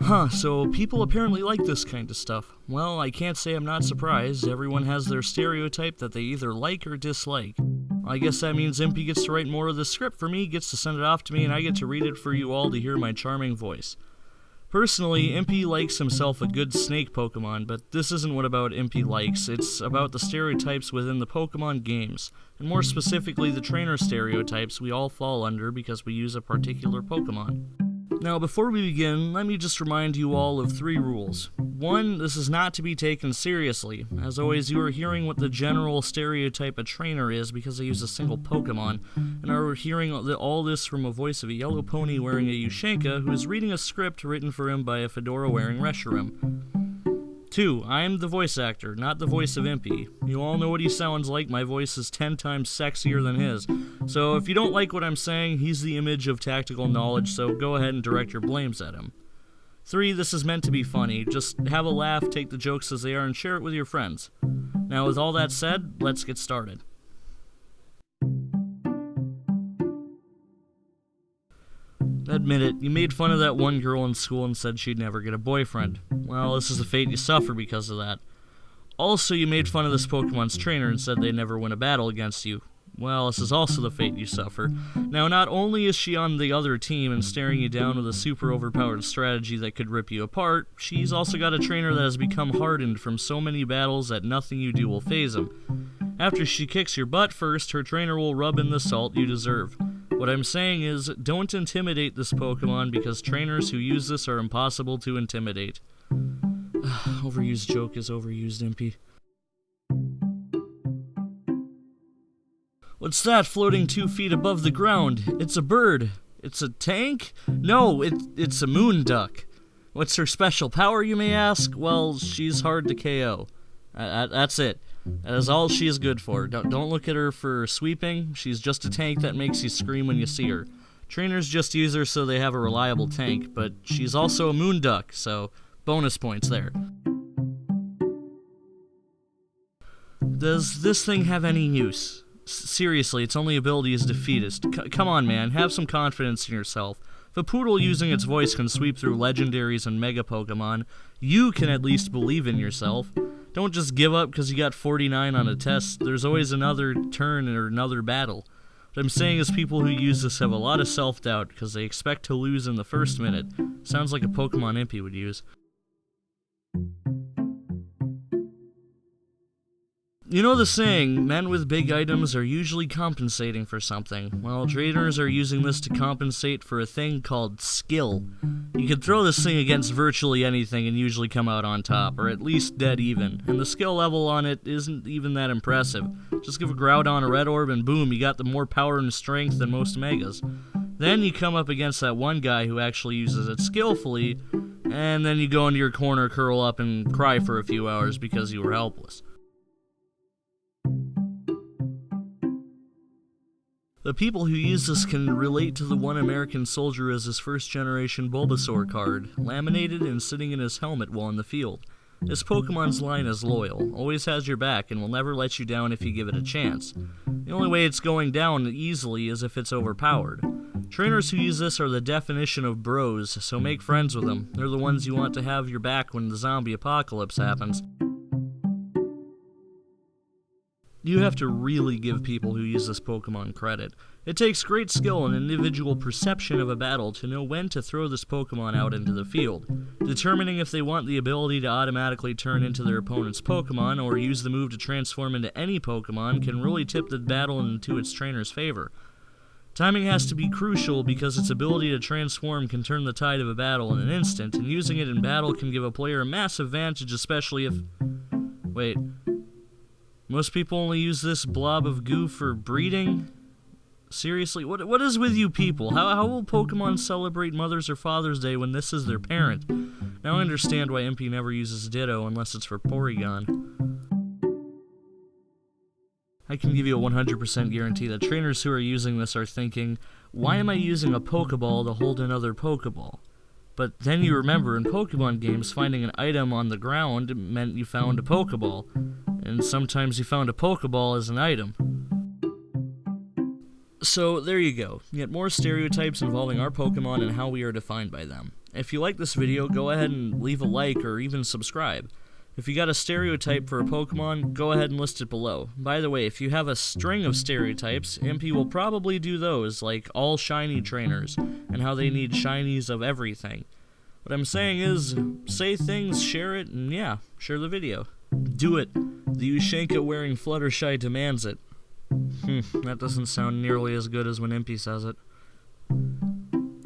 Huh, so people apparently like this kind of stuff. Well, I can't say I'm not surprised. Everyone has their stereotype that they either like or dislike. I guess that means Impy gets to write more of the script for me, gets to send it off to me, and I get to read it for you all to hear my charming voice. Personally, Impy likes himself a good snake Pokemon, but this isn't what about Impy likes. It's about the stereotypes within the Pokemon games, and more specifically the trainer stereotypes we all fall under because we use a particular Pokemon. Now, before we begin, let me just remind you all of 3 rules. 1, this is not to be taken seriously. As always, you are hearing what the general stereotype a trainer is because they use a single Pokemon, and are hearing all this from a voice of a yellow pony wearing a Ushanka who is reading a script written for him by a fedora-wearing Reshiram. 2, I am the voice actor, not the voice of Impy. You all know what he sounds like. My voice is 10 times sexier than his. So if you don't like what I'm saying, he's the image of tactical knowledge, so go ahead and direct your blames at him. 3, this is meant to be funny. Just have a laugh, take the jokes as they are, and share it with your friends. Now, with all that said, let's get started. Admit it, you made fun of that one girl in school and said she'd never get a boyfriend. Well, this is the fate you suffer because of that. Also, you made fun of this Pokemon's trainer and said they'd never win a battle against you. Well, this is also the fate you suffer. Now, not only is she on the other team and staring you down with a super overpowered strategy that could rip you apart, she's also got a trainer that has become hardened from so many battles that nothing you do will faze him. After she kicks your butt first, her trainer will rub in the salt you deserve. What I'm saying is, don't intimidate this Pokemon because trainers who use this are impossible to intimidate. Overused joke is overused, Impy. What's that floating 2 feet above the ground? It's a bird. It's a tank? No, it's a moon duck. What's her special power, you may ask? Well, she's hard to KO. That's it. That is all she is good for. Don't look at her for sweeping. She's just a tank that makes you scream when you see her. Trainers just use her so they have a reliable tank, but she's also a moon duck, so bonus points there. Does this thing have any use? Seriously, its only ability is defeatist. Come on, man, have some confidence in yourself. If a poodle using its voice can sweep through legendaries and mega Pokemon, you can at least believe in yourself. Don't just give up because you got 49 on a test. There's always another turn or another battle. What I'm saying is people who use this have a lot of self-doubt because they expect to lose in the first minute. Sounds like a Pokemon Impy would use. You know the saying, men with big items are usually compensating for something. Well, trainers are using this to compensate for a thing called skill. You can throw this thing against virtually anything and usually come out on top, or at least dead even. And the skill level on it isn't even that impressive. Just give a Groudon a red orb and boom, you got the more power and strength than most megas. Then you come up against that one guy who actually uses it skillfully, and then you go into your corner, curl up, and cry for a few hours because you were helpless. The people who use this can relate to the one American soldier as his first-generation Bulbasaur card, laminated and sitting in his helmet while in the field. This Pokemon's line is loyal, always has your back, and will never let you down if you give it a chance. The only way it's going down easily is if it's overpowered. Trainers who use this are the definition of bros, so make friends with them. They're the ones you want to have your back when the zombie apocalypse happens. You have to really give people who use this Pokemon credit. It takes great skill and individual perception of a battle to know when to throw this Pokemon out into the field. Determining if they want the ability to automatically turn into their opponent's Pokemon or use the move to transform into any Pokemon can really tip the battle into its trainer's favor. Timing has to be crucial because its ability to transform can turn the tide of a battle in an instant, and using it in battle can give a player a massive advantage, especially if... Wait... Most people only use this blob of goo for breeding? Seriously, what is with you people? How will Pokemon celebrate Mother's or Father's Day when this is their parent? Now I understand why Impy never uses Ditto unless it's for Porygon. I can give you a 100% guarantee that trainers who are using this are thinking, why am I using a Pokeball to hold another Pokeball? But then you remember in Pokemon games, finding an item on the ground meant you found a Pokeball. And sometimes you found a Pokeball as an item. So there you go, yet more stereotypes involving our Pokemon and how we are defined by them. If you like this video, go ahead and leave a like or even subscribe. If you got a stereotype for a Pokemon, go ahead and list it below. By the way, if you have a string of stereotypes, MP will probably do those, like all shiny trainers, and how they need shinies of everything. What I'm saying is, say things, share it, and yeah, share the video. Do it. The Ushanka wearing Fluttershy demands it. That doesn't sound nearly as good as when MP says it.